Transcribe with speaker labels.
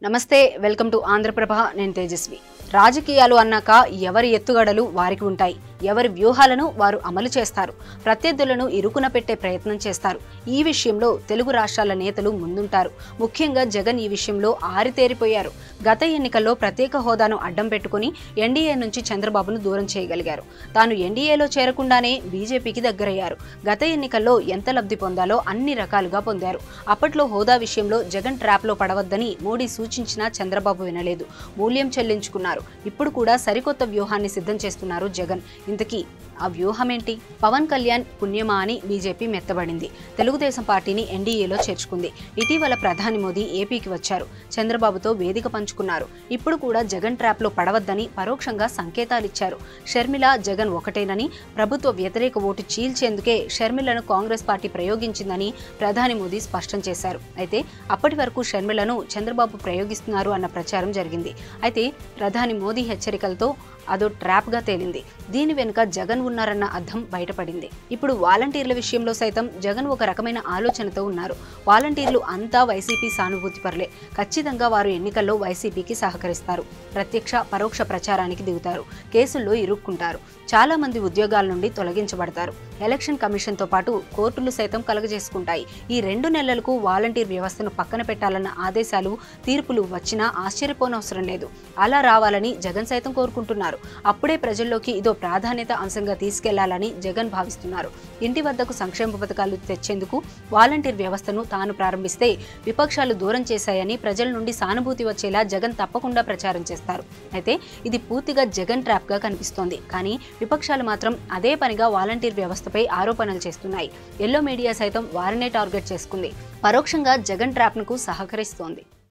Speaker 1: నమస్తే welcome to Andhraprabha నేను తేజస్వి రాజకీయాలు అన్నాక ఎవరి ఎత్తుగడలు వారికి ఉంటాయి ఎవరి వ్యూహాలను వారు అమలు చేస్తారు ప్రత్యర్థులను ఇరుకున పెట్టే ప్రయత్నం చేస్తారు ఈ విషయంలో తెలుగు రాష్ట్రాల నేతలు ముందుంటారు ముఖ్యంగా జగన్ ఈ విషయంలో ఆరితేరిపోయారు గత ఎన్నికల్లో ప్రత్యేక హోదాను అడ్డం పెట్టుకుని ఎన్డీఏ నుంచి చంద్రబాబును దూరం చేయగలిగారు తాను ఎన్డీఏలో చేరకుండానే బీజేపీకి దగ్గరయ్యారు గత ఎన్నికల్లో ఎంత లబ్ధి పొందాలో అన్ని రకాలుగా పొందారు అప్పట్లో హోదా విషయంలో జగన్ ట్రాప్లో పడవద్దని మోడీ సూచించినా చంద్రబాబు వినలేదు మూల్యం చెల్లించుకున్నారు ఇప్పుడు కూడా సరికొత్త వ్యూహాన్ని సిద్ధం చేస్తున్నారు జగన్ ఇంతకీ ఆ వ్యూహం ఏంటి పవన్ కళ్యాణ్ పుణ్యమా అని బీజేపీ మెత్తబడింది తెలుగుదేశం పార్టీని ఎన్డీఏలో చేర్చుకుంది ఇటీవల ప్రధాని మోదీ ఏపీకి వచ్చారు చంద్రబాబుతో వేదిక పంచుకున్నారు ఇప్పుడు కూడా జగన్ ట్రాప్లో పడవద్దని పరోక్షంగా సంకేతాలిచ్చారు షర్మిల జగన్ ఒకటేనని ప్రభుత్వ వ్యతిరేక ఓటు చీల్చేందుకే షర్మిలను కాంగ్రెస్ పార్టీ ప్రయోగించిందని ప్రధాని మోదీ స్పష్టం చేశారు అయితే అప్పటి వరకు షర్మిలను చంద్రబాబు ప్రయోగిస్తున్నారు అన్న ప్రచారం జరిగింది అయితే ప్రధాని మోదీ హెచ్చరికలతో అదో ట్రాప్ గా తేలింది దీని వెనుక జగన్ ఉన్నారన్న అర్థం బయటపడింది ఇప్పుడు వాలంటీర్ల విషయంలో సైతం జగన్ ఒక రకమైన ఆలోచనతో ఉన్నారు వాలంటీర్లు అంతా వైసీపీ సానుభూతి పరులే ఖచ్చితంగా వారు ఎన్నికల్లో వైసీపీకి సహకరిస్తారు ప్రత్యక్ష పరోక్ష ప్రచారానికి దిగుతారు కేసుల్లో ఇరుక్కుంటారు చాలా మంది ఉద్యోగాల నుండి తొలగించబడతారు ఎలక్షన్ కమిషన్తో పాటు కోర్టులు సైతం కలగజేసుకుంటాయి ఈ 2 నెలలకు వాలంటీర్ వ్యవస్థను పక్కన పెట్టాలన్న ఆదేశాలు తీర్పులు వచ్చినా ఆశ్చర్యపోనవసరం లేదు అలా రావాలని జగన్ సైతం కోరుకుంటున్నారు అప్పుడే ప్రజల్లోకి ఇదో ప్రాధాన్యత అంశంగా తీసుకెళ్లాలని జగన్ భావిస్తున్నారు ఇంటి వద్దకు సంక్షేమ పథకాలు తెచ్చేందుకు వాలంటీర్ వ్యవస్థను తాను ప్రారంభిస్తే విపక్షాలు దూరం చేశాయని ప్రజల నుండి సానుభూతి వచ్చేలా జగన్ తప్పకుండా ప్రచారం చేస్తారు అయితే ఇది పూర్తిగా జగన్ ట్రాప్ గా కనిపిస్తోంది కానీ విపక్షాలు మాత్రం అదే పనిగా వాలంటీర్ వ్యవస్థపై ఆరోపణలు చేస్తున్నాయి ఎల్లో మీడియా సైతం వారినే టార్గెట్ చేసుకుంది పరోక్షంగా జగన్ ట్రాప్ కు సహకరిస్తోంది